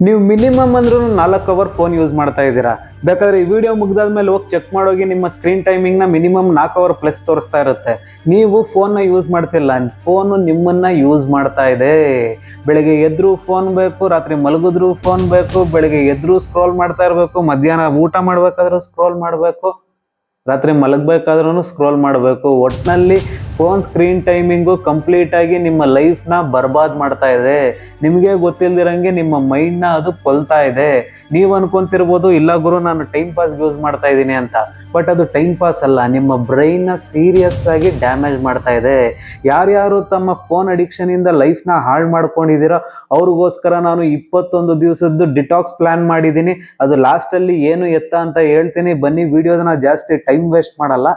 ನೀವು ಮಿನಿಮಮ್ ಅಂದ್ರೂ 4 hour phone use ಮಾಡ್ತಾ ಇದ್ದೀರಾ. ಬೇಕಾದ್ರೆ ಈ ವಿಡಿಯೋ ಮುಗ್ದಾದ್ಮೇಲೆ ಹೋಗಿ ಚೆಕ್ ಮಾಡೋಗಿ, ನಿಮ್ಮ ಸ್ಕ್ರೀನ್ ಟೈಮಿಂಗ್ನ ಮಿನಿಮಮ್ 4 ಅವರ್ ಪ್ಲಸ್ ತೋರಿಸ್ತಾ ಇರುತ್ತೆ. ನೀವು ಫೋನ್ನ ಯೂಸ್ ಮಾಡ್ತಿಲ್ಲ, ಫೋನು ನಿಮ್ಮನ್ನ ಯೂಸ್ ಮಾಡ್ತಾ ಇದೆ. ಬೆಳಗ್ಗೆ ಎದ್ರು ಫೋನ್ ಬೇಕು, ರಾತ್ರಿ ಮಲಗಿದ್ರು ಫೋನ್ ಬೇಕು, ಬೆಳಗ್ಗೆ ಎದ್ರು ಸ್ಕ್ರೋಲ್ ಮಾಡ್ತಾ ಇರಬೇಕು, ಮಧ್ಯಾಹ್ನ ಊಟ ಮಾಡ್ಬೇಕಾದ್ರೂ ಸ್ಕ್ರೋಲ್ ಮಾಡಬೇಕು, ರಾತ್ರಿ ಮಲಗಬೇಕಾದ್ರೂ ಸ್ಕ್ರೋಲ್ ಮಾಡಬೇಕು. ಒಟ್ಟಿನಲ್ಲಿ ಫೋನ್ ಸ್ಕ್ರೀನ್ ಟೈಮಿಂಗು ಕಂಪ್ಲೀಟ್ ಆಗಿ ನಿಮ್ಮ ಲೈಫ್ನ ಬರ್ಬಾದ್ ಮಾಡ್ತಾ ಇದೆ. ನಿಮಗೆ ಗೊತ್ತಿಲ್ದಿರಂಗೆ ನಿಮ್ಮ ಮೈಂಡ್ನ ಅದು ಕೊಲ್ತಾ ಇದೆ. ನೀವು ಅನ್ಕೊಂತಿರ್ಬೋದು, ಇಲ್ಲ ಗುರು ನಾನು ಟೈಮ್ ಪಾಸ್ಗೆ ಯೂಸ್ ಮಾಡ್ತಾ ಇದ್ದೀನಿ ಅಂತ. ಬಟ್ ಅದು ಟೈಮ್ ಪಾಸ್ ಅಲ್ಲ, ನಿಮ್ಮ ಬ್ರೈನ್ನ ಸೀರಿಯಸ್ ಆಗಿ ಡ್ಯಾಮೇಜ್ ಮಾಡ್ತಾ ಇದೆ. ಯಾರ್ಯಾರು ತಮ್ಮ ಫೋನ್ ಅಡಿಕ್ಷನಿಂದ ಲೈಫ್ನ ಹಾಳು ಮಾಡ್ಕೊಂಡಿದ್ದೀರೋ ಅವ್ರಿಗೋಸ್ಕರ ನಾನು 21 ದಿವಸದ್ದು ಡಿಟಾಕ್ಸ್ ಪ್ಲಾನ್ ಮಾಡಿದ್ದೀನಿ. ಅದು ಲಾಸ್ಟಲ್ಲಿ ಏನು ಎತ್ತ ಅಂತ ಹೇಳ್ತೀನಿ. ಬನ್ನಿ, ವಿಡಿಯೋನ ಜಾಸ್ತಿ ಟೈಮ್ ವೇಸ್ಟ್ ಮಾಡಲ್ಲ.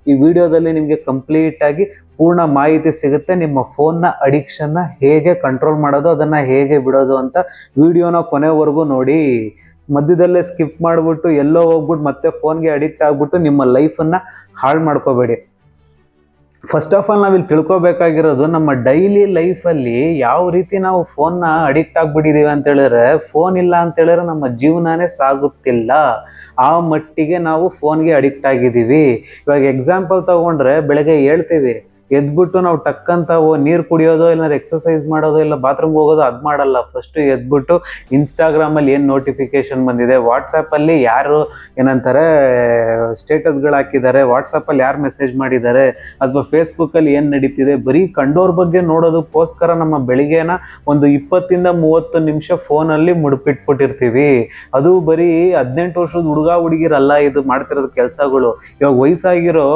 ಈ ವಿಡಿಯೋದಲ್ಲಿ ನಿಮಗೆ ಕಂಪ್ಲೀಟ್ ಆಗಿ ಪೂರ್ಣ ಮಾಹಿತಿ ಸಿಗುತ್ತೆ. ನಿಮ್ಮ ಫೋನ್ನ ಅಡಿಕ್ಷನ್ನ ಹೇಗೆ ಕಂಟ್ರೋಲ್ ಮಾಡೋದು, ಅದನ್ನು ಹೇಗೆ ಬಿಡೋದು ಅಂತ ವಿಡಿಯೋನ ಕೊನೆವರೆಗೂ ನೋಡಿ. ಮಧ್ಯದಲ್ಲೇ ಸ್ಕಿಪ್ ಮಾಡಿಬಿಟ್ಟು ಎಲ್ಲೋ ಹೋಗ್ಬಿಟ್ಟು ಮತ್ತೆ ಫೋನ್ಗೆ ಅಡಿಕ್ಟ್ ಆಗಿಬಿಟ್ಟು ನಿಮ್ಮ ಲೈಫನ್ನು ಹಾಳು ಮಾಡ್ಕೋಬೇಡಿ. ಫಸ್ಟ್ ಆಫ್ ಆಲ್ ನಾವಿಲ್ಲಿ ತಿಳ್ಕೊಬೇಕಾಗಿರೋದು, ನಮ್ಮ ಡೈಲಿ ಲೈಫಲ್ಲಿ ಯಾವ ರೀತಿ ನಾವು ಫೋನ್ನ ಅಡಿಕ್ಟ್ ಆಗಿಬಿಟ್ಟಿದ್ದೀವಿ ಅಂತ ಹೇಳಿದ್ರೆ, ಫೋನ್ ಇಲ್ಲ ಅಂತ ಹೇಳಿದ್ರೆ ನಮ್ಮ ಜೀವನನೇ ಸಾಗುತ್ತಿಲ್ಲ. ಆ ಮಟ್ಟಿಗೆ ನಾವು ಫೋನ್ಗೆ ಅಡಿಕ್ಟ್ ಆಗಿದ್ದೀವಿ. ಇವಾಗ ಎಕ್ಸಾಂಪಲ್ ತಗೊಂಡ್ರೆ, ಬೆಳಗ್ಗೆ ಹೇಳ್ತೀವಿ, ಎದ್ಬಿಟ್ಟು ನಾವು ಟಕ್ಕಂತ ನೀರು ಕುಡಿಯೋದು, ಇಲ್ಲ ಎಕ್ಸಸೈಸ್ ಮಾಡೋದು, ಇಲ್ಲ ಬಾತ್ರೂಮ್ಗೆ ಹೋಗೋದು, ಅದು ಮಾಡಲ್ಲ. ಫಸ್ಟು ಎದ್ಬಿಟ್ಟು ಇನ್ಸ್ಟಾಗ್ರಾಮಲ್ಲಿ ಏನು ನೋಟಿಫಿಕೇಶನ್ ಬಂದಿದೆ, ವಾಟ್ಸಪ್ಪಲ್ಲಿ ಯಾರು ಏನಂತಾರೆ ಸ್ಟೇಟಸ್ಗಳು ಹಾಕಿದ್ದಾರೆ, ವಾಟ್ಸಪ್ಪಲ್ಲಿ ಯಾರು ಮೆಸೇಜ್ ಮಾಡಿದ್ದಾರೆ, ಅಥವಾ ಫೇಸ್ಬುಕ್ಕಲ್ಲಿ ಏನು ನಡೀತಿದೆ, ಬರೀ ಕಂಡೋರ್ ಬಗ್ಗೆ ನೋಡೋದಕ್ಕೋಸ್ಕರ ನಮ್ಮ ಬೆಳಿಗ್ಗೆನ ಒಂದು 20-30 ನಿಮಿಷ ಫೋನಲ್ಲಿ ಮುಡುಪಿಟ್ಬಿಟ್ಟಿರ್ತೀವಿ. ಅದು ಬರೀ 18 ವರ್ಷದ ಹುಡುಗಿರಲ್ಲ ಇದು ಮಾಡ್ತಿರೋದು ಕೆಲಸಗಳು. ಇವಾಗ ವಯಸ್ಸಾಗಿರೋ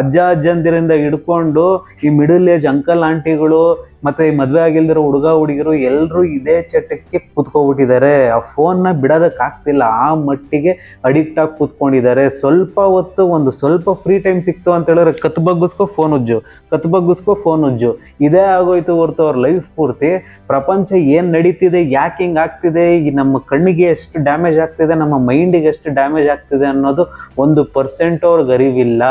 ಅಜ್ಜಂದಿರಿಂದ ಹಿಡ್ಕೊಂಡು ಈ ಮಿಡಲ್ ಏಜ್ ಅಂಕಲ್ ಆಂಟಿಗಳು ಮತ್ತೆ ಈ ಮದುವೆ ಆಗಿಲ್ದಿರೋ ಹುಡುಗಿರು ಎಲ್ಲರೂ ಇದೇ ಚಟಕ್ಕೆ ಕೂತ್ಕೊಬಿಟ್ಟಿದ್ದಾರೆ. ಆ ಫೋನ್ನ ಬಿಡೋದಕ್ಕಾಗ್ತಿಲ್ಲ, ಆ ಮಟ್ಟಿಗೆ ಅಡಿಕ್ಟ್ ಆಗಿ ಕೂತ್ಕೊಂಡಿದ್ದಾರೆ. ಸ್ವಲ್ಪ ಹೊತ್ತು ಸ್ವಲ್ಪ ಫ್ರೀ ಟೈಮ್ ಸಿಕ್ತು ಅಂತ ಹೇಳಿದ್ರೆ ಕತ್ ಬಗ್ಗಿಸ್ಕೊ ಫೋನ್ ಉಜ್ಜು, ಇದೇ ಆಗೋಯ್ತು ಹೊರತು ಅವ್ರ ಲೈಫ್ ಪೂರ್ತಿ ಪ್ರಪಂಚ ಏನು ನಡೀತಿದೆ, ಯಾಕೆ ಹಿಂಗೆ ಆಗ್ತಿದೆ, ಈ ನಮ್ಮ ಕಣ್ಣಿಗೆ ಎಷ್ಟು ಡ್ಯಾಮೇಜ್ ಆಗ್ತಿದೆ, ನಮ್ಮ ಮೈಂಡಿಗೆ ಎಷ್ಟು ಡ್ಯಾಮೇಜ್ ಆಗ್ತಿದೆ ಅನ್ನೋದು 1% ಅವ್ರಿಗೆ ಅರಿವಿಲ್ಲ.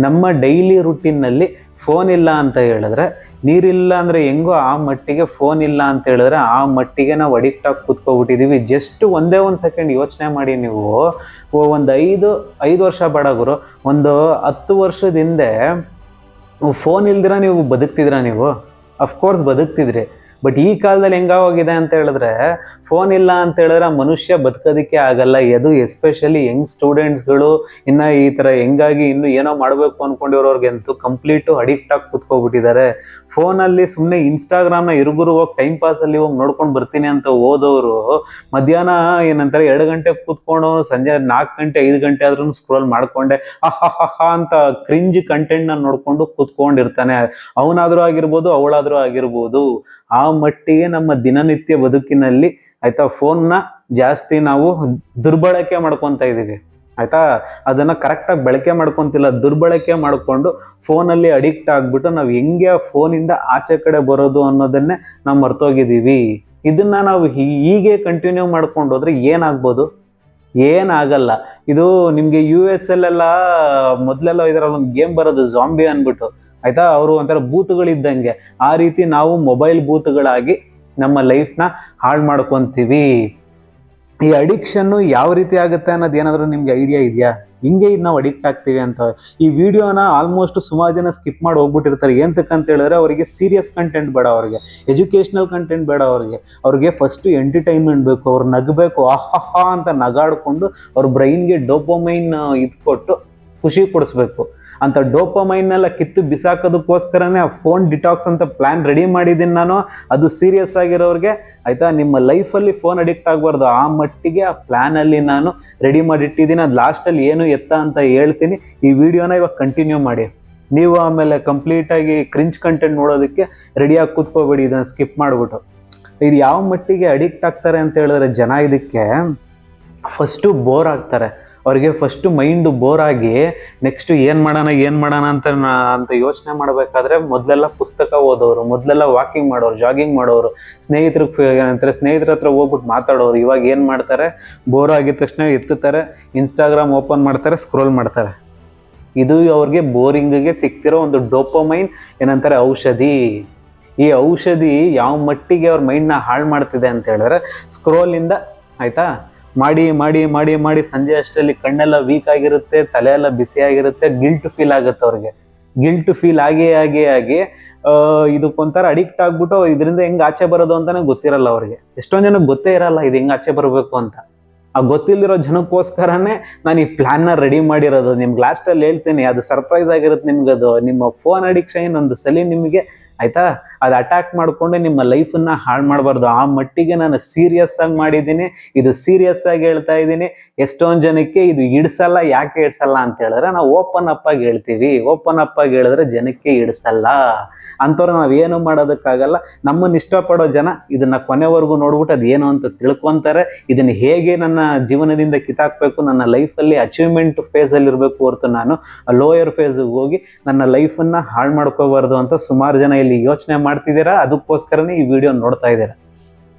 ನಮ್ಮ ಡೈಲಿ ರುಟೀನ್ನಲ್ಲಿ ಫೋನ್ ಇಲ್ಲ ಅಂತ ಹೇಳಿದ್ರೆ, ನೀರಿಲ್ಲ ಅಂದರೆ ಹೆಂಗೋ ಆ ಮಟ್ಟಿಗೆ ಫೋನ್ ಇಲ್ಲ ಅಂತ ಹೇಳಿದ್ರೆ ಆ ಮಟ್ಟಿಗೆ ನಾವು ಅಡಿಕ್ಟ್ ಆಗಿ ಕೂತ್ಕೊಬಿಟ್ಟಿದ್ದೀವಿ. ಜಸ್ಟ್ ಒಂದೇ ಒಂದು ಸೆಕೆಂಡ್ ಯೋಚನೆ ಮಾಡಿ. ನೀವು ಒಂದು 5 ವರ್ಷ ಬೇಡ ಗುರು, ಒಂದು 10 ವರ್ಷದ ಹಿಂದೆ ಫೋನ್ ಇಲ್ದಿರ ನೀವು ಬದುಕ್ತಿದ್ರ? ನೀವು ಅಫ್ಕೋರ್ಸ್ ಬದುಕ್ತಿದ್ರಿ. ಬಟ್ ಈ ಕಾಲದಲ್ಲಿ ಹೆಂಗಾಗೋಗಿದೆ ಅಂತ ಹೇಳಿದ್ರೆ, ಫೋನ್ ಇಲ್ಲ ಅಂತ ಹೇಳಿದ್ರೆ ಮನುಷ್ಯ ಬದುಕೋದಕ್ಕೆ ಆಗಲ್ಲ. ಅದು ಎಸ್ಪೆಷಲಿ ಯಂಗ್ ಸ್ಟೂಡೆಂಟ್ಸ್ಗಳು, ಇನ್ನು ಈ ಥರ ಹೆಂಗಾಗಿ ಇನ್ನು ಏನೋ ಮಾಡಬೇಕು ಅಂದ್ಕೊಂಡಿರೋರ್ಗಂತೂ ಕಂಪ್ಲೀಟು ಅಡಿಕ್ಟ್ ಆಗಿ ಕೂತ್ಕೊಬಿಟ್ಟಿದ್ದಾರೆ. ಫೋನಲ್ಲಿ ಸುಮ್ಮನೆ ಇನ್ಸ್ಟಾಗ್ರಾಮ್ನ ಇರುಗುರು ಹೋಗಿ ಟೈಮ್ ಪಾಸಲ್ಲಿ ಹೋಗಿ ನೋಡ್ಕೊಂಡು ಬರ್ತೀನಿ ಅಂತ ಹೋದವರು ಮಧ್ಯಾಹ್ನ ಏನಂತಾರೆ 2 ಗಂಟೆ ಕೂತ್ಕೊಂಡು ಸಂಜೆ 4 ಗಂಟೆ 5 ಗಂಟೆ ಆದ್ರೂ ಸ್ಕ್ರೋಲ್ ಮಾಡಿಕೊಂಡೆ ಅಂತ ಕ್ರಿಂಜ್ ಕಂಟೆಂಟ್ನ ನೋಡ್ಕೊಂಡು ಕೂತ್ಕೊಂಡಿರ್ತಾನೆ. ಅವನಾದರೂ ಆಗಿರ್ಬೋದು, ಅವಳಾದರೂ ಆಗಿರ್ಬೋದು. ಆ ಮಟ್ಟಿಗೆ ನಮ್ಮ ದಿನನಿತ್ಯ ಬದುಕಿನಲ್ಲಿ ಆಯ್ತಾ ಫೋನ್ನ ಜಾಸ್ತಿ ನಾವು ದುರ್ಬಳಕೆ ಮಾಡ್ಕೊತಾ ಇದ್ದೀವಿ. ಆಯ್ತಾ, ಅದನ್ನ ಕರೆಕ್ಟಾಗಿ ಬಳಕೆ ಮಾಡ್ಕೊತಿಲ್ಲ, ದುರ್ಬಳಕೆ ಮಾಡಿಕೊಂಡು ಫೋನಲ್ಲಿ ಅಡಿಕ್ಟ್ ಆಗ್ಬಿಟ್ಟು ನಾವು ಹೆಂಗೆ ಆ ಫೋನಿಂದ ಆಚೆ ಕಡೆ ಬರೋದು ಅನ್ನೋದನ್ನೇ ನಾವು ಮರ್ತೋಗಿದ್ದೀವಿ. ಇದನ್ನ ನಾವು ಹೀಗೆ ಕಂಟಿನ್ಯೂ ಮಾಡ್ಕೊಂಡು ಹೋದ್ರೆ ಏನಾಗ್ಬೋದು? ಏನಾಗಲ್ಲ. ಇದು ನಿಮಗೆ US ಅಲ್ಲೆಲ್ಲ ಮೊದಲೆಲ್ಲ ಇದರಲ್ಲಿ ಒಂದು ಗೇಮ್ ಬರೋದು, ಜಾಂಬಿ ಅಂದ್ಬಿಟ್ಟು. ಆಯ್ತಾ, ಅವರು ಒಂಥರ ಬೂತ್ಗಳಿದ್ದಂಗೆ. ಆ ರೀತಿ ನಾವು ಮೊಬೈಲ್ ಬೂತ್ಗಳಾಗಿ ನಮ್ಮ ಲೈಫ್ನ ಹಾಳು ಮಾಡ್ಕೊತೀವಿ. ಈ ಅಡಿಕ್ಷನ್ನು ಯಾವ ರೀತಿ ಆಗುತ್ತೆ ಅನ್ನೋದು ಏನಾದರೂ ನಿಮ್ಗೆ ಐಡಿಯಾ ಇದೆಯಾ? ಹಿಂಗೆ ಇದು ನಾವು ಅಡಿಕ್ಟ್ ಆಗ್ತೀವಿ ಅಂತ. ಈ ವಿಡಿಯೋನ ಆಲ್ಮೋಸ್ಟ್ ಸುಮಾರು ಜನ ಸ್ಕಿಪ್ ಮಾಡಿ ಹೋಗ್ಬಿಟ್ಟಿರ್ತಾರೆ. ಏನಂತ ಹೇಳಿದ್ರೆ ಅವರಿಗೆ ಸೀರಿಯಸ್ ಕಂಟೆಂಟ್ ಬೇಡ, ಅವ್ರಿಗೆ ಎಜುಕೇಷ್ನಲ್ ಕಂಟೆಂಟ್ ಬೇಡ, ಅವ್ರಿಗೆ ಫಸ್ಟು ಎಂಟರ್ಟೈನ್ಮೆಂಟ್ ಬೇಕು. ಅವ್ರು ನಗಬೇಕು, ಆಹಾ ಅಂತ ನಗಾಡ್ಕೊಂಡು ಅವ್ರ ಬ್ರೈನ್ಗೆ ಡೋಪಮೈನ್ ಕೊಟ್ಟು ಖುಷಿ ಕೊಡಿಸ್ಬೇಕು. ಅಂತ ಡೋಪಮೈನ್ನೆಲ್ಲ ಕಿತ್ತು ಬಿಸಾಕೋದಕ್ಕೋಸ್ಕರನೇ ಆ ಫೋನ್ ಡಿಟಾಕ್ಸ್ ಅಂತ ಪ್ಲ್ಯಾನ್ ರೆಡಿ ಮಾಡಿದ್ದೀನಿ ನಾನು. ಅದು ಸೀರಿಯಸ್ ಆಗಿರೋರಿಗೆ ಆಯಿತಾ, ನಿಮ್ಮ ಲೈಫಲ್ಲಿ ಫೋನ್ ಅಡಿಕ್ಟ್ ಆಗಬಾರ್ದು ಆ ಮಟ್ಟಿಗೆ ಆ ಪ್ಲ್ಯಾನಲ್ಲಿ ನಾನು ರೆಡಿ ಮಾಡಿಟ್ಟಿದ್ದೀನಿ. ಅದು ಲಾಸ್ಟಲ್ಲಿ ಏನು ಎತ್ತ ಅಂತ ಹೇಳ್ತೀನಿ. ಈ ವಿಡಿಯೋನ ಇವಾಗ ಕಂಟಿನ್ಯೂ ಮಾಡಿ. ನೀವು ಆಮೇಲೆ ಕಂಪ್ಲೀಟಾಗಿ ಕ್ರಿಂಜ್ ಕಂಟೆಂಟ್ ನೋಡೋದಕ್ಕೆ ರೆಡಿಯಾಗಿ ಕೂತ್ಕೋಬೇಡಿ, ಇದನ್ನು ಸ್ಕಿಪ್ ಮಾಡಿಬಿಟ್ಟು. ಇದು ಯಾವ ಮಟ್ಟಿಗೆ ಅಡಿಕ್ಟ್ ಆಗ್ತಾರೆ ಅಂತ ಹೇಳಿದ್ರೆ ಜನ, ಇದಕ್ಕೆ ಫಸ್ಟು ಬೋರ್ ಆಗ್ತಾರೆ. ಅವ್ರಿಗೆ ಫಸ್ಟು ಮೈಂಡು ಬೋರ್ ಆಗಿ ನೆಕ್ಸ್ಟು ಏನು ಮಾಡೋಣ ಅಂತ ಯೋಚನೆ ಮಾಡಬೇಕಾದ್ರೆ ಮೊದಲೆಲ್ಲ ಪುಸ್ತಕ ಓದೋರು, ಮೊದಲೆಲ್ಲ ವಾಕಿಂಗ್ ಮಾಡೋರು, ಜಾಗಿಂಗ್ ಮಾಡೋರು, ಸ್ನೇಹಿತರ ಹತ್ರ ಹೋಗ್ಬಿಟ್ಟು ಮಾತಾಡೋರು. ಇವಾಗ ಏನು ಮಾಡ್ತಾರೆ? ಬೋರ್ ಆಗಿದ ತಕ್ಷಣ ಎತ್ತುತ್ತಾರೆ, ಇನ್ಸ್ಟಾಗ್ರಾಮ್ ಓಪನ್ ಮಾಡ್ತಾರೆ, ಸ್ಕ್ರೋಲ್ ಮಾಡ್ತಾರೆ. ಇದು ಅವ್ರಿಗೆ ಬೋರಿಂಗಿಗೆ ಸಿಗ್ತಿರೋ ಒಂದು ಡೋಪಮೈನ್ ಏನಂತಾರೆ ಔಷಧಿ. ಈ ಔಷಧಿ ಯಾವ ಮಟ್ಟಿಗೆ ಅವ್ರ ಮೈಂಡ್ನ ಹಾಳು ಮಾಡ್ತಿದೆ ಅಂತ ಹೇಳಿದ್ರೆ, ಸ್ಕ್ರೋಲಿಂದ ಆಯಿತಾ ಮಾಡಿ ಮಾಡಿ ಮಾಡಿ ಮಾಡಿ ಸಂಜೆ ಅಷ್ಟರಲ್ಲಿ ಕಣ್ಣೆಲ್ಲ ವೀಕ್ ಆಗಿರುತ್ತೆ, ತಲೆ ಎಲ್ಲ ಬಿಸಿ ಆಗಿರುತ್ತೆ, ಗಿಲ್ಟ್ ಫೀಲ್ ಆಗುತ್ತೆ ಅವ್ರಿಗೆ. ಗಿಲ್ಟ್ ಫೀಲ್ ಆಗಿ ಇದಕ್ಕೊಂಥರ ಅಡಿಕ್ಟ್ ಆಗ್ಬಿಟ್ಟು ಇದರಿಂದ ಹೆಂಗ್ ಆಚೆ ಬರೋದು ಅಂತಾನೆ ಗೊತ್ತಿರಲ್ಲ ಅವ್ರಿಗೆ. ಎಷ್ಟೊಂದು ಜನಕ್ಕೆ ಗೊತ್ತೇ ಇರಲ್ಲ ಇದು ಹೆಂಗ್ ಆಚೆ ಬರಬೇಕು ಅಂತ. ಆ ಗೊತ್ತಿಲ್ದಿರೋ ಜನಕ್ಕೋಸ್ಕರನೇ ನಾನು ಈ ಪ್ಲಾನ್ನ ರೆಡಿ ಮಾಡಿರೋದು. ನಿಮ್ಗೆ ಲಾಸ್ಟಲ್ಲಿ ಹೇಳ್ತೀನಿ, ಅದು ಸರ್ಪ್ರೈಸ್ ಆಗಿರುತ್ತೆ ನಿಮ್ಗದು. ನಿಮ್ಮ ಫೋನ್ ಅಡಿಕ್ಷನ್ ಒಂದು ಸಲ ನಿಮಗೆ ಆಯ್ತಾ ಅದು ಅಟ್ಯಾಕ್ ಮಾಡಿಕೊಂಡು ನಿಮ್ಮ ಲೈಫನ್ನ ಹಾಳು ಮಾಡಬಾರ್ದು. ಆ ಮಟ್ಟಿಗೆ ನಾನು ಸೀರಿಯಸ್ ಆಗಿ ಮಾಡಿದ್ದೀನಿ. ಇದು ಸೀರಿಯಸ್ ಆಗಿ ಹೇಳ್ತಾ ಇದ್ದೀನಿ. ಎಷ್ಟೊಂದು ಜನಕ್ಕೆ ಇದು ಇಡ್ಸಲ್ಲ. ಯಾಕೆ ಇಡ್ಸಲ್ಲ ಅಂತ ಹೇಳಿದ್ರೆ, ನಾವು ಓಪನ್ ಅಪ್ ಆಗಿ ಹೇಳ್ತೀವಿ. ಓಪನ್ ಅಪ್ ಆಗಿ ಹೇಳಿದ್ರೆ ಜನಕ್ಕೆ ಇಡ್ಸಲ್ಲ. ಅಂಥವ್ರು ನಾವೇನು ಮಾಡೋದಕ್ಕಾಗಲ್ಲ. ನಮ್ಮನ್ನು ಇಷ್ಟಪಡೋ ಜನ ಇದನ್ನ ಕೊನೆವರೆಗೂ ನೋಡ್ಬಿಟ್ಟು ಅದೇನು ಅಂತ ತಿಳ್ಕೊಂತಾರೆ. ಇದನ್ನ ಹೇಗೆ ನನ್ನ ಜೀವನದಿಂದ ಕಿತ್ತಾಕ್ಬೇಕು, ನನ್ನ ಲೈಫಲ್ಲಿ ಅಚೀವ್ಮೆಂಟ್ ಫೇಸಲ್ಲಿ ಇರಬೇಕು ಹೊರತು ನಾನು ಲೋಯರ್ ಫೇಸ್ಗೆ ಹೋಗಿ ನನ್ನ ಲೈಫನ್ನ ಹಾಳು ಮಾಡ್ಕೋಬಾರ್ದು ಅಂತ ಸುಮಾರು ಜನ ಇಲ್ಲಿ ಯೋಚನೆ ಮಾಡ್ತಿದ್ದೀರಾ. ಅದಕ್ಕೋಸ್ಕರನೇ ಈ ವಿಡಿಯೋ ನೋಡ್ತಾ ಇದ್ದೀರಾ.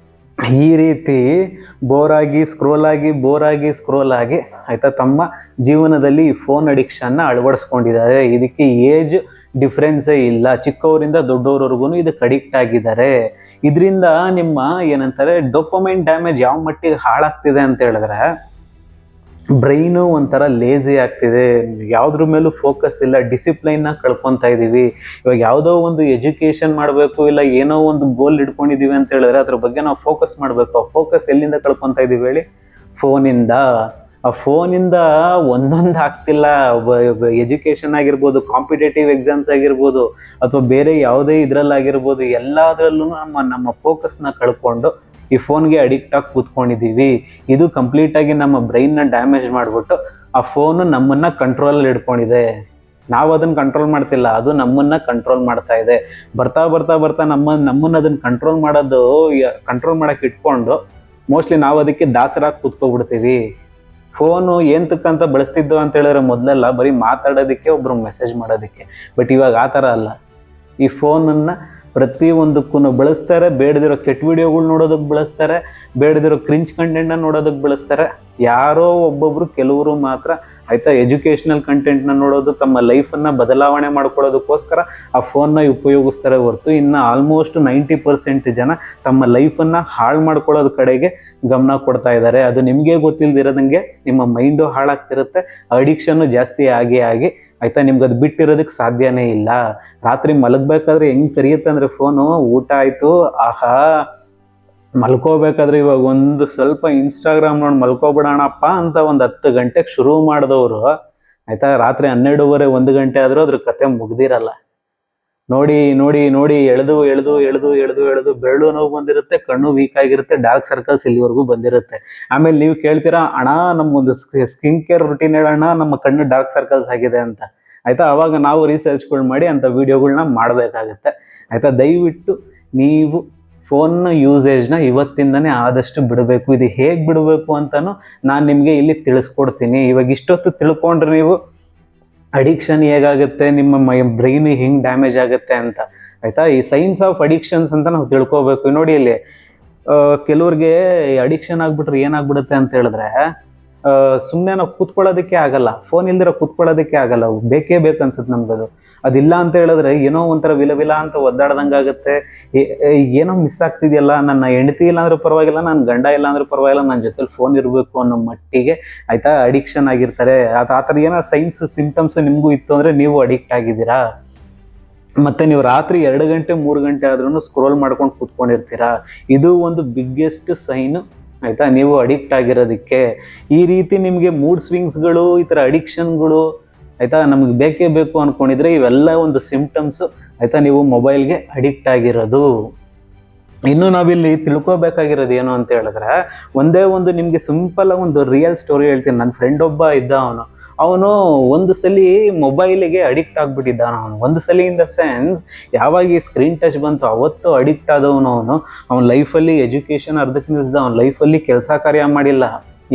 ಈ ರೀತಿ ಬೋರಾಗಿ ಸ್ಕ್ರೋಲ್ ಆಗಿ ಆಯ್ತಾ ತಮ್ಮ ಜೀವನದಲ್ಲಿ ಈ ಫೋನ್ ಅಡಿಕ್ಷನ್ನ ಅಳವಡಿಸ್ಕೊಂಡಿದ್ದಾರೆ. ಇದಕ್ಕೆ ಏಜ್ ಡಿಫ್ರೆನ್ಸೇ ಇಲ್ಲ. ಚಿಕ್ಕವರಿಂದ ದೊಡ್ಡವರವರೆಗೂ ಇದಕ್ಕೆ ಅಡಿಕ್ಟ್ ಆಗಿದ್ದಾರೆ. ಇದರಿಂದ ನಿಮ್ಮ ಏನಂತಾರೆ ಡೋಪಮೈನ್ ಡ್ಯಾಮೇಜ್ ಯಾವ ಮಟ್ಟಿಗೆ ಹಾಳಾಗ್ತಿದೆ ಅಂತ ಹೇಳಿದ್ರೆ, ಬ್ರೈನು ಒಂಥರ ಲೇಜಿ ಆಗ್ತಿದೆ. ಯಾವುದ್ರ ಮೇಲೂ ಫೋಕಸ್ ಇಲ್ಲ. ಡಿಸಿಪ್ಲೈನ್ನ ಕಳ್ಕೊತಾ ಇದ್ದೀವಿ. ಇವಾಗ ಯಾವುದೋ ಒಂದು ಎಜುಕೇಷನ್ ಮಾಡಬೇಕು, ಇಲ್ಲ ಏನೋ ಒಂದು ಗೋಲ್ ಇಟ್ಕೊಂಡಿದ್ದೀವಿ ಅಂತ ಹೇಳಿದ್ರೆ ಅದ್ರ ಬಗ್ಗೆ ನಾವು ಫೋಕಸ್ ಮಾಡಬೇಕು. ಆ ಫೋಕಸ್ ಎಲ್ಲಿಂದ ಕಳ್ಕೊತಾ ಇದ್ದೀವಿ ಹೇಳಿ? ಫೋನಿಂದ. ಆ ಫೋನಿಂದ ಒಂದೊಂದು ಆಗ್ತಿಲ್ಲ. ಎಜುಕೇಷನ್ ಆಗಿರ್ಬೋದು, ಕಾಂಪಿಟೇಟಿವ್ ಎಕ್ಸಾಮ್ಸ್ ಆಗಿರ್ಬೋದು, ಅಥವಾ ಬೇರೆ ಯಾವುದೇ ಇದರಲ್ಲಾಗಿರ್ಬೋದು, ಎಲ್ಲದರಲ್ಲೂ ನಮ್ಮ ಫೋಕಸ್ನ ಕಳ್ಕೊಂಡು ಈ ಫೋನ್ಗೆ ಅಡಿಕ್ಟ್ ಆಗಿ ಕೂತ್ಕೊಂಡಿದ್ದೀವಿ. ಇದು ಕಂಪ್ಲೀಟಾಗಿ ನಮ್ಮ ಬ್ರೈನ್ನ ಡ್ಯಾಮೇಜ್ ಮಾಡಿಬಿಟ್ಟು ಆ ಫೋನು ನಮ್ಮನ್ನು ಕಂಟ್ರೋಲಲ್ಲಿ ಇಟ್ಕೊಂಡಿದೆ. ನಾವು ಅದನ್ನು ಕಂಟ್ರೋಲ್ ಮಾಡ್ತಿಲ್ಲ, ಅದು ನಮ್ಮನ್ನು ಕಂಟ್ರೋಲ್ ಮಾಡ್ತಾ ಇದೆ. ಬರ್ತಾ ನಮ್ಮನ್ನು ಅದನ್ನು ಕಂಟ್ರೋಲ್ ಮಾಡೋಕ್ಕೆ ಇಟ್ಕೊಂಡು ಮೋಸ್ಟ್ಲಿ ನಾವು ಅದಕ್ಕೆ ದಾಸರಾಗಿ ಕೂತ್ಕೊಬಿಡ್ತೀವಿ. ಫೋನು ಏಂತಕ್ಕಂತ ಬಳಸ್ತಿದ್ದು ಅಂತ ಹೇಳಿದ್ರೆ ಮೊದಲೆಲ್ಲ ಬರೀ ಮಾತಾಡೋದಕ್ಕೆ, ಒಬ್ರು ಮೆಸೇಜ್ ಮಾಡೋದಕ್ಕೆ. ಬಟ್ ಇವಾಗ ಆ ಥರ ಅಲ್ಲ. ಈ ಫೋನನ್ನು ಪ್ರತಿಯೊಂದಕ್ಕೂ ಬಳಸ್ತಾರೆ. ಬೇಡದಿರೋ ಕೆಟ್ಟ ವಿಡಿಯೋಗಳು ನೋಡೋದಕ್ಕೆ ಬಳಸ್ತಾರೆ, ಬೇಡದಿರೋ ಕ್ರಿಂಚ್ ಕಂಟೆಂಟ್ನ ನೋಡೋದಕ್ಕೆ ಬಳಸ್ತಾರೆ. ಯಾರೋ ಒಬ್ಬೊಬ್ರು ಕೆಲವರು ಮಾತ್ರ ಆಯ್ತಾ ಎಜುಕೇಷನಲ್ ಕಂಟೆಂಟ್ನ ನೋಡೋದು, ತಮ್ಮ ಲೈಫನ್ನು ಬದಲಾವಣೆ ಮಾಡ್ಕೊಳ್ಳೋದಕ್ಕೋಸ್ಕರ ಆ ಫೋನ್ನ ಉಪಯೋಗಿಸ್ತಾರೆ ಹೊರತು ಇನ್ನು ಆಲ್ಮೋಸ್ಟ್ 90% ಜನ ತಮ್ಮ ಲೈಫನ್ನು ಹಾಳು ಮಾಡ್ಕೊಳ್ಳೋದ ಕಡೆಗೆ ಗಮನ ಕೊಡ್ತಾ ಇದ್ದಾರೆ. ಅದು ನಿಮಗೆ ಗೊತ್ತಿಲ್ದಿರೋದಂಗೆ ನಿಮ್ಮ ಮೈಂಡು ಹಾಳಾಗ್ತಿರುತ್ತೆ. ಅಡಿಕ್ಷನ್ನು ಜಾಸ್ತಿ ಆಗಿ ಆಯ್ತಾ ನಿಮ್ಗೆ ಅದು ಬಿಟ್ಟಿರೋದಕ್ಕೆ ಸಾಧ್ಯನೇ ಇಲ್ಲ. ರಾತ್ರಿ ಮಲಗಬೇಕಾದ್ರೆ ಹೆಂಗೆ ಕರಿಯುತ್ತೆ ಅಂದರೆ ಫೋನು, ಊಟ ಆಯಿತು, ಆಹಾ ಮಲ್ಕೋಬೇಕಾದ್ರೆ ಇವಾಗ ಒಂದು ಸ್ವಲ್ಪ ಇನ್ಸ್ಟಾಗ್ರಾಮ್ ನೋಡಿ ಮಲ್ಕೋಬಿಡೋಣಪ್ಪ ಅಂತ ಒಂದು 10 ಗಂಟೆಗೆ ಶುರು ಮಾಡಿದವರು ಆಯ್ತಾ ರಾತ್ರಿ 12:30 1 ಗಂಟೆ ಆದರೂ ಅದ್ರ ಕತೆ ಮುಗ್ದಿರಲ್ಲ. ನೋಡಿ ಎಳೆದು ಬೆರಳು ನೋವು ಬಂದಿರುತ್ತೆ, ಕಣ್ಣು ವೀಕ್ ಆಗಿರುತ್ತೆ, ಡಾರ್ಕ್ ಸರ್ಕಲ್ಸ್ ಇಲ್ಲಿವರೆಗೂ ಬಂದಿರುತ್ತೆ. ಆಮೇಲೆ ನೀವು ಕೇಳ್ತೀರಾ, ಅಣ್ಣ ನಮ್ಮೊಂದು ಸ್ಕಿನ್ ಕೇರ್ ರುಟೀನ್ ಹೇಳೋಣ, ನಮ್ಮ ಕಣ್ಣು ಡಾರ್ಕ್ ಸರ್ಕಲ್ಸ್ ಆಗಿದೆ ಅಂತ. ಆಯ್ತಾ ಅವಾಗ ನಾವು ರಿಸರ್ಚ್ಗಳು ಮಾಡಿ ಅಂಥ ವಿಡಿಯೋಗಳನ್ನ ಮಾಡಬೇಕಾಗತ್ತೆ. ಆಯ್ತಾ ದಯವಿಟ್ಟು ನೀವು ಫೋನ್ನ ಯೂಸೇಜ್ನ ಇವತ್ತಿಂದನೇ ಆದಷ್ಟು ಬಿಡಬೇಕು. ಇದು ಹೇಗೆ ಬಿಡಬೇಕು ಅಂತಲೂ ನಾನು ನಿಮಗೆ ಇಲ್ಲಿ ತಿಳಿಸ್ಕೊಡ್ತೀನಿ. ಇವಾಗ ಇಷ್ಟೊತ್ತು ತಿಳ್ಕೊಂಡ್ರೆ ನೀವು ಅಡಿಕ್ಷನ್ ಹೇಗಾಗುತ್ತೆ, ನಿಮ್ಮ ಬ್ರೈನ್ ಹೆಂಗೆ ಡ್ಯಾಮೇಜ್ ಆಗುತ್ತೆ ಅಂತ. ಆಯಿತಾ ಈ ಸೈನ್ಸ್ ಆಫ್ ಅಡಿಕ್ಷನ್ಸ್ ಅಂತ ನಾವು ತಿಳ್ಕೊಬೇಕು. ನೋಡಿ ಇಲ್ಲಿ ಕೆಲವ್ರಿಗೆ ಅಡಿಕ್ಷನ್ ಆಗ್ಬಿಟ್ರೆ ಏನಾಗ್ಬಿಡುತ್ತೆ ಅಂತ ಹೇಳಿದ್ರೆ, ಸುಮ್ಮನೆ ನಾವು ಕೂತ್ಕೊಳ್ಳೋದಕ್ಕೆ ಆಗಲ್ಲ. ಫೋನ್ ಇಲ್ದಿರೋ ಕೂತ್ಕೊಳ್ಳೋದಕ್ಕೆ ಆಗಲ್ಲ. ಬೇಕೇ ಬೇಕು ಅನ್ಸುತ್ತೆ ನಮ್ಗದು. ಅದಿಲ್ಲ ಅಂತ ಹೇಳಿದ್ರೆ ಏನೋ ಒಂಥರ ವಿಲ ಅಂತ ಒದ್ದಾಡ್ದಂಗೆ ಆಗುತ್ತೆ. ಏನೋ ಮಿಸ್ ಆಗ್ತಿದೆಯಲ್ಲ, ನನ್ನ ಹೆಂಡತಿ ಇಲ್ಲ ಅಂದ್ರೂ ಪರವಾಗಿಲ್ಲ, ನನ್ನ ಗಂಡ ಇಲ್ಲ ಅಂದ್ರೂ ಪರವಾಗಿಲ್ಲ, ನನ್ನ ಜೊತೆಲಿ ಫೋನ್ ಇರಬೇಕು ಅನ್ನೋ ಮಟ್ಟಿಗೆ ಆಯ್ತಾ ಅಡಿಕ್ಷನ್ ಆಗಿರ್ತಾರೆ. ಆ ಥರ ಏನೋ ಸೈನ್ಸ್ ಸಿಂಪ್ಟಮ್ಸ್ ನಿಮಗೂ ಇತ್ತು ಅಂದರೆ ನೀವು ಅಡಿಕ್ಟ್ ಆಗಿದ್ದೀರಾ. ಮತ್ತೆ ನೀವು ರಾತ್ರಿ 2 ಗಂಟೆ 3 ಗಂಟೆ ಆದ್ರೂ ಸ್ಕ್ರೋಲ್ ಮಾಡ್ಕೊಂಡು ಕೂತ್ಕೊಂಡಿರ್ತೀರಾ. ಇದು ಒಂದು ಬಿಗ್ಗೆಸ್ಟ್ ಸೈನು ಆಯ್ತಾ ನೀವು ಅಡಿಕ್ಟ್ ಆಗಿರೋದಕ್ಕೆ. ಈ ರೀತಿ ನಿಮಗೆ ಮೂಡ್ ಸ್ವಿಂಗ್ಸ್ಗಳು, ಈ ಥರ ಅಡಿಕ್ಷನ್ಗಳು ಆಯ್ತಾ ನಮಗೆ ಬೇಕೇ ಬೇಕು ಅಂದ್ಕೊಂಡಿದ್ರೆ ಇವೆಲ್ಲ ಒಂದು ಸಿಂಪ್ಟಮ್ಸು ಆಯ್ತಾ ನೀವು ಮೊಬೈಲ್ಗೆ ಅಡಿಕ್ಟ್ ಆಗಿರೋದು. ಇನ್ನು ನಾವಿಲ್ಲಿ ತಿಳ್ಕೊಬೇಕಾಗಿರೋದು ಏನು ಅಂತ ಹೇಳಿದ್ರೆ, ಒಂದೇ ಒಂದು ನಿಮಗೆ ಸಿಂಪಲ್ ಒಂದು ರಿಯಲ್ ಸ್ಟೋರಿ ಹೇಳ್ತೀನಿ. ನನ್ನ ಫ್ರೆಂಡ್ ಒಬ್ಬ ಇದ್ದ, ಅವನು ಒಂದು ಸಲ ಮೊಬೈಲಿಗೆ ಅಡಿಕ್ಟ್ ಆಗಿಬಿಟ್ಟಿದ್ದ. ಒಂದು ಸಲ ಇನ್ ದ ಸೆನ್ಸ್ ಯಾವಾಗ ಈ ಸ್ಕ್ರೀನ್ ಟಚ್ ಬಂತು ಅವತ್ತು ಅಡಿಕ್ಟ್ ಆದವನು. ಅವನ ಲೈಫಲ್ಲಿ ಎಜುಕೇಷನ್ ಅರ್ಧಕ್ಕೆ ನಿಲ್ಲಿಸ್ದ, ಅವನ ಲೈಫಲ್ಲಿ ಕೆಲಸ ಕಾರ್ಯ ಮಾಡಿಲ್ಲ.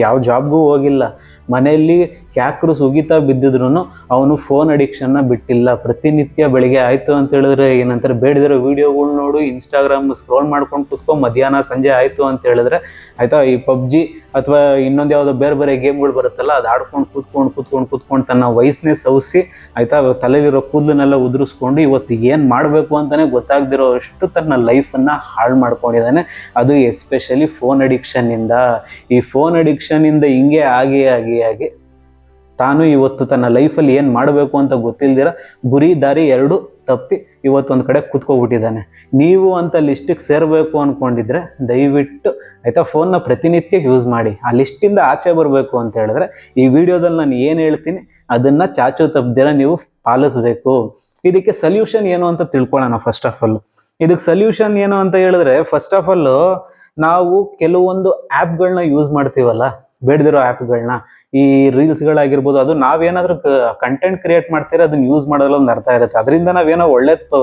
ಯಾವ ಜಾಬ್ಗೂ ಹೋಗಿಲ್ಲ, ಮನೆಯಲ್ಲಿ ಕ್ಯಾಕ್ರು ಸುಗಿತಾ ಬಿದ್ದಿದ್ರು ಅವನು ಫೋನ್ ಅಡಿಕ್ಷನ್ನ ಬಿಟ್ಟಿಲ್ಲ. ಪ್ರತಿನಿತ್ಯ ಬೆಳಿಗ್ಗೆ ಆಯಿತು ಅಂತ ಹೇಳಿದ್ರೆ ಏನಂತಾರೆ, ಬೇಡದಿರೋ ವೀಡಿಯೋಗಳು ನೋಡು, ಇನ್ಸ್ಟಾಗ್ರಾಮ್ ಸ್ಕ್ರೋಲ್ ಮಾಡ್ಕೊಂಡು ಕೂತ್ಕೊ, ಮಧ್ಯಾಹ್ನ ಸಂಜೆ ಆಯಿತು ಅಂತ ಹೇಳಿದ್ರೆ ಆಯಿತಾ ಈ ಪಬ್ಜಿ ಅಥವಾ ಇನ್ನೊಂದು ಯಾವುದೋ ಬೇರೆ ಬೇರೆ ಗೇಮ್ಗಳು ಬರುತ್ತಲ್ಲ, ಅದು ಆಡ್ಕೊಂಡು ಕೂತ್ಕೊಂಡು ತನ್ನ ವಯಸ್ಸನ್ನೇ ಸವಿಸಿ ಆಯಿತಾ ತಲೆಲಿರೋ ಕೂದಲನ್ನೆಲ್ಲ ಉದುರಿಸ್ಕೊಂಡು ಇವತ್ತು ಏನು ಮಾಡಬೇಕು ಅಂತಲೇ ಗೊತ್ತಾಗದಿರೋ ಅಷ್ಟು ತನ್ನ ಲೈಫನ್ನು ಹಾಳು ಮಾಡ್ಕೊಂಡಿದ್ದಾನೆ. ಅದು ಎಸ್ಪೆಷಲಿ ಫೋನ್ ಅಡಿಕ್ಷನ್ನಿಂದ. ಈ ಫೋನ್ ಅಡಿಕ್ಷನ್ನಿಂದ ಹಿಂಗೆ ಆಗಿ ತಾನು ಇವತ್ತು ತನ್ನ ಲೈಫಲ್ಲಿ ಏನು ಮಾಡಬೇಕು ಅಂತ ಗೊತ್ತಿಲ್ದಿರ ಗುರಿ ದಾರಿ ಎರಡು ತಪ್ಪಿ ಇವತ್ತೊಂದು ಕಡೆ ಕೂತ್ಕೊಬಿಟ್ಟಿದ್ದಾನೆ. ನೀವು ಅಂತ ಲಿಸ್ಟಿಗೆ ಸೇರಬೇಕು ಅಂದ್ಕೊಂಡಿದ್ರೆ ದಯವಿಟ್ಟು ಆಯಿತಾ ಫೋನ್ನ ಪ್ರತಿನಿತ್ಯ ಯೂಸ್ ಮಾಡಿ. ಆ ಲಿಸ್ಟಿಂದ ಆಚೆ ಬರಬೇಕು ಅಂತ ಹೇಳಿದ್ರೆ ಈ ವಿಡಿಯೋದಲ್ಲಿ ನಾನು ಏನು ಹೇಳ್ತೀನಿ ಅದನ್ನು ಚಾಚು ತಪ್ಪದಿರ ನೀವು ಪಾಲಿಸ್ಬೇಕು. ಇದಕ್ಕೆ ಸೊಲ್ಯೂಷನ್ ಏನು ಅಂತ ತಿಳ್ಕೊಳ್ಳೋಣ. ಫಸ್ಟ್ ಆಫ್ ಆಲ್ ಇದಕ್ಕೆ ಸೊಲ್ಯೂಷನ್ ಏನು ಅಂತ ಹೇಳಿದ್ರೆ, ಫಸ್ಟ್ ಆಫ್ ಆಲ್ ನಾವು ಕೆಲವೊಂದು ಆ್ಯಪ್ಗಳನ್ನ ಯೂಸ್ ಮಾಡ್ತೀವಲ್ಲ, ಬೇಡದಿರೋ ಆ್ಯಪ್ಗಳನ್ನ, ಈ ರೀಲ್ಸ್ಗಳಾಗಿರ್ಬೋದು, ಅದು ನಾವೇನಾದ್ರೂ ಕಂಟೆಂಟ್ ಕ್ರಿಯೇಟ್ ಮಾಡ್ತೀರ ಅದನ್ನ ಯೂಸ್ ಮಾಡೋದ್ರಲ್ಲಿ ಒಂದು ಅರ್ಥ ಇರುತ್ತೆ. ಅದರಿಂದ ನಾವೇನೋ ಒಳ್ಳೇದು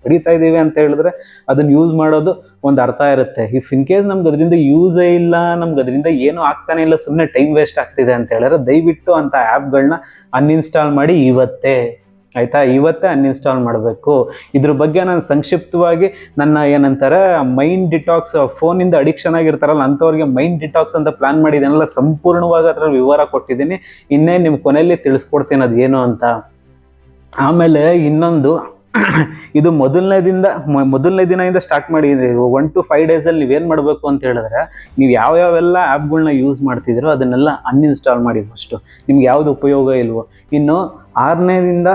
ಪಡಿತಾ ಇದ್ದೀವಿ ಅಂತ ಹೇಳಿದ್ರೆ ಅದನ್ನ ಯೂಸ್ ಮಾಡೋದು ಒಂದು ಅರ್ಥ ಇರುತ್ತೆ. ಇಫ್ ಇನ್ ಕೇಸ್ ನಮ್ಗೆ ಅದರಿಂದ ಯೂಸೇ ಇಲ್ಲ, ನಮ್ಗೆ ಅದರಿಂದ ಏನೂ ಆಗ್ತಾನೆ ಇಲ್ಲ, ಸುಮ್ಮನೆ ಟೈಮ್ ವೇಸ್ಟ್ ಆಗ್ತಿದೆ ಅಂತ ಹೇಳಿದ್ರೆ ದಯವಿಟ್ಟು ಅಂತ ಆ್ಯಪ್ಗಳನ್ನ ಅನ್ಇನ್ಸ್ಟಾಲ್ ಮಾಡಿ ಇವತ್ತೇ ಅನ್ಇನ್ಸ್ಟಾಲ್ ಮಾಡಬೇಕು. ಇದ್ರ ಬಗ್ಗೆ ನಾನು ಸಂಕ್ಷಿಪ್ತವಾಗಿ ನನ್ನ ಏನಂತಾರೆ ಮೈಂಡ್ ಡಿಟಾಕ್ಸ್, ಫೋನಿಂದ ಅಡಿಕ್ಷನ್ ಆಗಿರ್ತಾರಲ್ಲ ಅಂಥವ್ರಿಗೆ ಮೈಂಡ್ ಡಿಟಾಕ್ಸ್ ಅಂತ ಪ್ಲಾನ್ ಮಾಡಿದ್ದೀನಲ್ಲ, ಸಂಪೂರ್ಣವಾಗಿ ಅದರಲ್ಲಿ ವಿವರ ಕೊಟ್ಟಿದ್ದೀನಿ. ಇನ್ನೇ ನಿಮ್ಮ ಕೊನೆಯಲ್ಲಿ ತಿಳಿಸ್ಕೊಡ್ತೀನಿ ಅದು ಏನು ಅಂತ. ಆಮೇಲೆ ಇನ್ನೊಂದು, ಇದು ಮೊದಲನೇ ದಿನದಿಂದ ಸ್ಟಾರ್ಟ್ ಮಾಡಿದ್ದೀವಿ. 1 to 5 ಡೇಸಲ್ಲಿ ನೀವೇನು ಮಾಡಬೇಕು ಅಂತ ಹೇಳಿದ್ರೆ, ನೀವು ಯಾವ್ಯಾವೆಲ್ಲ ಆ್ಯಪ್ಗಳನ್ನ ಯೂಸ್ ಮಾಡ್ತಿದ್ದೀರೋ ಅದನ್ನೆಲ್ಲ ಅನ್ಇನ್ಸ್ಟಾಲ್ ಮಾಡಿ ಫಸ್ಟು. ನಿಮ್ಗೆ ಯಾವುದು ಉಪಯೋಗ ಇಲ್ವೋ. ಇನ್ನು 6ನೇದಿಂದ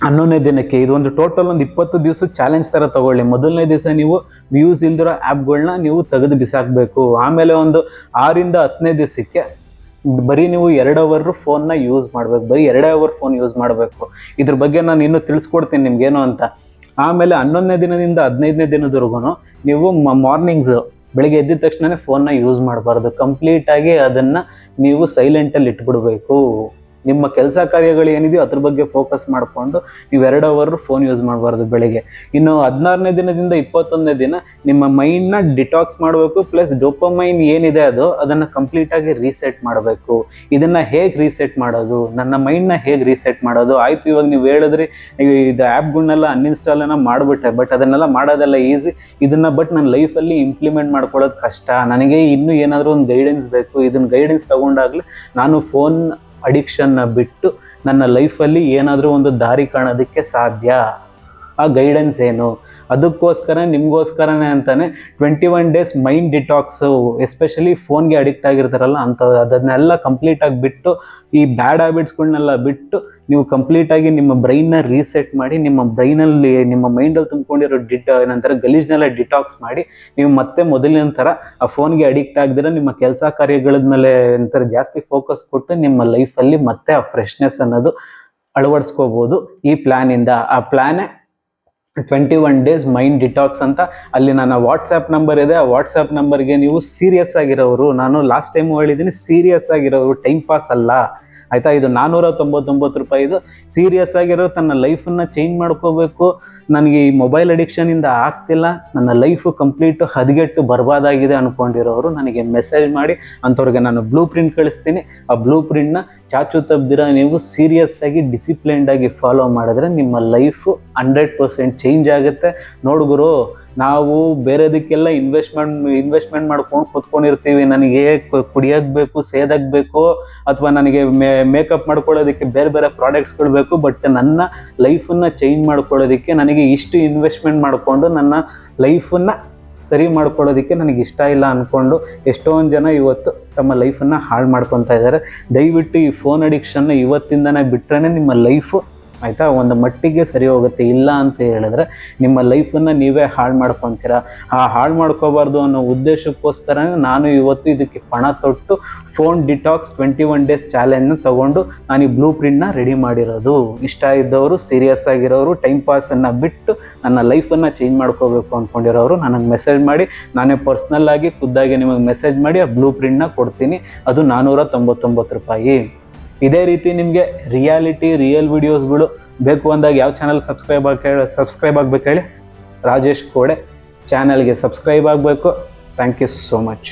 11ನೇ ದಿನಕ್ಕೆ ಇದೊಂದು ಟೋಟಲ್ ಒಂದು 20 ದಿವಸ ಚಾಲೆಂಜ್ ಥರ ತೊಗೊಳ್ಳಿ. ಮೊದಲನೇ ದಿವಸ ನೀವು ವ್ಯೂಸ್ ಇಲ್ದಿರೋ ಆ್ಯಪ್ಗಳನ್ನ ನೀವು ತೆಗೆದು ಬಿಸಾಕಬೇಕು. ಆಮೇಲೆ ಒಂದು 6ರಿಂದ 10ನೇ ದಿವಸಕ್ಕೆ ಬರೀ ನೀವು 2 ಅವರ್ ಫೋನ್ನ ಯೂಸ್ ಮಾಡಬೇಕು. ಬರೀ 2 ಅವರ್ ಫೋನ್ ಯೂಸ್ ಮಾಡಬೇಕು. ಇದ್ರ ಬಗ್ಗೆ ನಾನು ಇನ್ನೂ ತಿಳಿಸ್ಕೊಡ್ತೀನಿ ನಿಮ್ಗೇನು ಅಂತ. ಆಮೇಲೆ 11ನೇ ದಿನದಿಂದ 15ನೇ ದಿನದವರೆಗೂ ನೀವು ಮಾರ್ನಿಂಗ್ಸು ಬೆಳಿಗ್ಗೆ ಎದ್ದಿದ ತಕ್ಷಣ ಫೋನ್ನ ಯೂಸ್ ಮಾಡಬಾರ್ದು. ಕಂಪ್ಲೀಟಾಗಿ ಅದನ್ನು ನೀವು ಸೈಲೆಂಟಲ್ಲಿ ಇಟ್ಬಿಡ್ಬೇಕು. ನಿಮ್ಮ ಕೆಲಸ ಕಾರ್ಯಗಳು ಏನಿದೆಯೋ ಅದ್ರ ಬಗ್ಗೆ ಫೋಕಸ್ ಮಾಡಿಕೊಂಡು ನೀವು 2 ಅವರ್ ಫೋನ್ ಯೂಸ್ ಮಾಡಬಾರ್ದು ಬೆಳಿಗ್ಗೆ. ಇನ್ನು 16ನೇ ದಿನದಿಂದ 21ನೇ ದಿನ ನಿಮ್ಮ ಮೈಂಡ್ನ ಡಿಟಾಕ್ಸ್ ಮಾಡಬೇಕು. ಪ್ಲಸ್ ಡೋಪಮೈನ್ ಏನಿದೆ ಅದನ್ನು ಕಂಪ್ಲೀಟಾಗಿ ರೀಸೆಟ್ ಮಾಡಬೇಕು. ಇದನ್ನು ಹೇಗೆ ರೀಸೆಟ್ ಮಾಡೋದು, ನನ್ನ ಮೈಂಡ್ನ ಹೇಗೆ ರೀಸೆಟ್ ಮಾಡೋದು? ಆಯಿತು, ಇವಾಗ ನೀವು ಹೇಳಿದ್ರಿ ಇದು ಆ್ಯಪ್ಗಳನ್ನೆಲ್ಲ ಅನ್ಇನ್ಸ್ಟಾಲನ್ನು ಮಾಡಿಬಿಟ್ಟೆ, ಬಟ್ ಅದನ್ನೆಲ್ಲ ಮಾಡೋದೆಲ್ಲ ಈಸಿ. ಇದನ್ನು ಬಟ್ ನನ್ನ ಲೈಫಲ್ಲಿ ಇಂಪ್ಲಿಮೆಂಟ್ ಮಾಡ್ಕೊಳ್ಳೋದು ಕಷ್ಟ. ನನಗೆ ಇನ್ನೂ ಏನಾದರೂ ಒಂದು ಗೈಡೆನ್ಸ್ ಬೇಕು. ಇದನ್ನು ಗೈಡೆನ್ಸ್ ತೊಗೊಂಡಾಗಲೇ ನಾನು ಫೋನ್ ಅಡಿಕ್ಷನ್ನ ಬಿಟ್ಟು ನನ್ನ ಲೈಫಲ್ಲಿ ಏನಾದರೂ ಒಂದು ದಾರಿ ಕಾಣೋದಕ್ಕೆ ಸಾಧ್ಯ. ಆ ಗೈಡೆನ್ಸ್ ಏನು? ಅದಕ್ಕೋಸ್ಕರ ನಿಮಗೋಸ್ಕರನೇ ಅಂತಲೇ 21 ಡೇಸ್ ಮೈಂಡ್ ಡಿಟಾಕ್ಸು, ಎಸ್ಪೆಷಲಿ ಫೋನ್ಗೆ ಅಡಿಕ್ಟ್ ಆಗಿರ್ತಾರಲ್ಲ ಅದನ್ನೆಲ್ಲ ಕಂಪ್ಲೀಟಾಗಿ ಬಿಟ್ಟು, ಈ ಬ್ಯಾಡ್ ಹ್ಯಾಬಿಟ್ಸ್ಗಳನ್ನೆಲ್ಲ ಬಿಟ್ಟು ನೀವು ಕಂಪ್ಲೀಟಾಗಿ ನಿಮ್ಮ ಬ್ರೈನ್ನ ರೀಸೆಟ್ ಮಾಡಿ, ನಿಮ್ಮ ಬ್ರೈನಲ್ಲಿ ನಿಮ್ಮ ಮೈಂಡಲ್ಲಿ ತುಂಬಿಕೊಂಡಿರೋ ಏನಂತಾರೆ ಗಲೀಜ್ನೆಲ್ಲ ಡಿಟಾಕ್ಸ್ ಮಾಡಿ, ನೀವು ಮತ್ತೆ ಮೊದಲಿನ ಥರ ಆ ಫೋನ್ಗೆ ಅಡಿಕ್ಟ್ ಆಗದಿರ ನಿಮ್ಮ ಕೆಲಸ ಕಾರ್ಯಗಳ ಮೇಲೆ ಏನಂತಾರೆ ಜಾಸ್ತಿ ಫೋಕಸ್ ಕೊಟ್ಟು ನಿಮ್ಮ ಲೈಫಲ್ಲಿ ಮತ್ತೆ ಆ ಫ್ರೆಶ್ನೆಸ್ ಅನ್ನೋದು ಅಳವಡಿಸ್ಕೋಬೋದು ಈ ಪ್ಲ್ಯಾನಿಂದ. ಆ ಪ್ಲ್ಯಾನೇ 21 ಡೇಸ್ ಮೈಂಡ್ ಡಿಟಾಕ್ಸ್ ಅಂತ. ಅಲ್ಲಿ ನನ್ನ ವಾಟ್ಸಪ್ ನಂಬರ್ ಇದೆ. ಆ ವಾಟ್ಸಪ್ ನಂಬರ್ಗೆ ನೀವು ಸೀರಿಯಸ್ ಆಗಿರೋರು, ನಾನು ಲಾಸ್ಟ್ ಟೈಮು ಹೇಳಿದ್ದೀನಿ, ಸೀರಿಯಸ್ ಆಗಿರೋರು, ಟೈಮ್ ಪಾಸ್ ಅಲ್ಲ ಆಯಿತಾ. ಇದು 499 ರೂಪಾಯಿ. ಇದು ಸೀರಿಯಸ್ ಆಗಿರೋ ತನ್ನ ಲೈಫನ್ನು ಚೇಂಜ್ ಮಾಡ್ಕೋಬೇಕು. ನನಗೆ ಈ ಮೊಬೈಲ್ ಅಡಿಕ್ಷನಿಂದ ಆಗ್ತಿಲ್ಲ, ನನ್ನ ಲೈಫು ಕಂಪ್ಲೀಟು ಹದಗೆಟ್ಟು ಬರ್ಬಾದಾಗಿದೆ ಅಂದ್ಕೊಂಡಿರೋರು ನನಗೆ ಮೆಸೇಜ್ ಮಾಡಿ. ಅಂಥವ್ರಿಗೆ ನಾನು ಬ್ಲೂ ಪ್ರಿಂಟ್ ಕಳಿಸ್ತೀನಿ. ಆ ಬ್ಲೂ ಪ್ರಿಂಟ್ನ ಚಾಚು ತಪ್ಪದಿರ ನೀವು ಸೀರಿಯಸ್ ಆಗಿ ಡಿಸಿಪ್ಲೈನ್ಡಾಗಿ ಫಾಲೋ ಮಾಡಿದ್ರೆ ನಿಮ್ಮ ಲೈಫು 100% ಚೇಂಜ್ ಆಗುತ್ತೆ. ನೋಡುಗರು, ನಾವು ಬೇರೆದಕ್ಕೆಲ್ಲ ಇನ್ವೆಸ್ಟ್ಮೆಂಟ್ ಮಾಡ್ಕೊಂಡು ಕೂತ್ಕೊಂಡಿರ್ತೀವಿ. ನನಗೆ ಕುಡಿಯೋಕ್ಕೆ ಬೇಕು, ಸೇದಕ್ಕೆ ಬೇಕು, ಅಥವಾ ನನಗೆ ಮೇಕಪ್ ಮಾಡ್ಕೊಳ್ಳೋದಕ್ಕೆ ಬೇರೆ ಬೇರೆ ಪ್ರಾಡಕ್ಟ್ಸ್ಗಳು ಬೇಕು. ಬಟ್ ನನ್ನ ಲೈಫನ್ನು ಚೇಂಜ್ ಮಾಡ್ಕೊಳ್ಳೋದಕ್ಕೆ ನನಗೆ ಇಷ್ಟು ಇನ್ವೆಸ್ಟ್ಮೆಂಟ್ ಮಾಡಿಕೊಂಡು ನನ್ನ ಲೈಫನ್ನು ಸರಿ ಮಾಡ್ಕೊಳ್ಳೋದಕ್ಕೆ ನನಗೆ ಇಷ್ಟ ಇಲ್ಲ ಅಂದ್ಕೊಂಡು ಎಷ್ಟೊಂದು ಜನ ಇವತ್ತು ತಮ್ಮ ಲೈಫನ್ನು ಹಾಳು ಮಾಡ್ಕೊತಾ ಇದ್ದಾರೆ. ದಯವಿಟ್ಟು ಈ ಫೋನ್ ಅಡಿಕ್ಷನ್ನ ಇವತ್ತಿಂದನೇ ಬಿಟ್ಟರೆ ನಿಮ್ಮ ಲೈಫು ಆಯಿತಾ ಒಂದು ಮಟ್ಟಿಗೆ ಸರಿ ಹೋಗುತ್ತೆ. ಇಲ್ಲ ಅಂತ ಹೇಳಿದ್ರೆ ನಿಮ್ಮ ಲೈಫನ್ನು ನೀವೇ ಹಾಳು ಮಾಡ್ಕೊತೀರ. ಹಾಳು ಮಾಡ್ಕೋಬಾರ್ದು ಅನ್ನೋ ಉದ್ದೇಶಕ್ಕೋಸ್ಕರನೇ ನಾನು ಇವತ್ತು ಇದಕ್ಕೆ ಪಣ ತೊಟ್ಟು ಫೋನ್ ಡಿಟಾಕ್ಸ್ 21 ಡೇಸ್ ಚಾಲೆಂಜ್ನ ತೊಗೊಂಡು ನಾನು ಈ ಬ್ಲೂ ಪ್ರಿಂಟ್ನ ರೆಡಿ ಮಾಡಿರೋದು. ಇಷ್ಟ ಇದ್ದವರು, ಸೀರಿಯಸ್ ಆಗಿರೋರು, ಟೈಮ್ ಪಾಸನ್ನು ಬಿಟ್ಟು ನನ್ನ ಲೈಫನ್ನು ಚೇಂಜ್ ಮಾಡ್ಕೋಬೇಕು ಅಂದ್ಕೊಂಡಿರೋರು ನನಗೆ ಮೆಸೇಜ್ ಮಾಡಿ, ನಾನೇ ಪರ್ಸ್ನಲ್ಲಾಗಿ ಖುದ್ದಾಗಿ ನಿಮಗೆ ಮೆಸೇಜ್ ಮಾಡಿ ಆ ಬ್ಲೂ ಪ್ರಿಂಟ್ನ ಕೊಡ್ತೀನಿ. ಅದು 499 ರೂಪಾಯಿ. ಇದೇ ರೀತಿ ನಿಮಗೆ ರಿಯಲ್ ವಿಡಿಯೋಸ್ಗಳು ಬೇಕು ಅಂದಾಗ ಯಾವ ಚಾನಲ್ ಸಬ್ಸ್ಕ್ರೈಬ್ ಆಗಬೇಕು ಹೇಳಿ? ರಾಜೇಶ್ ಕೋಡೆ ಚಾನಲ್ಗೆ ಸಬ್ಸ್ಕ್ರೈಬ್ ಆಗಬೇಕು. Thank you so much.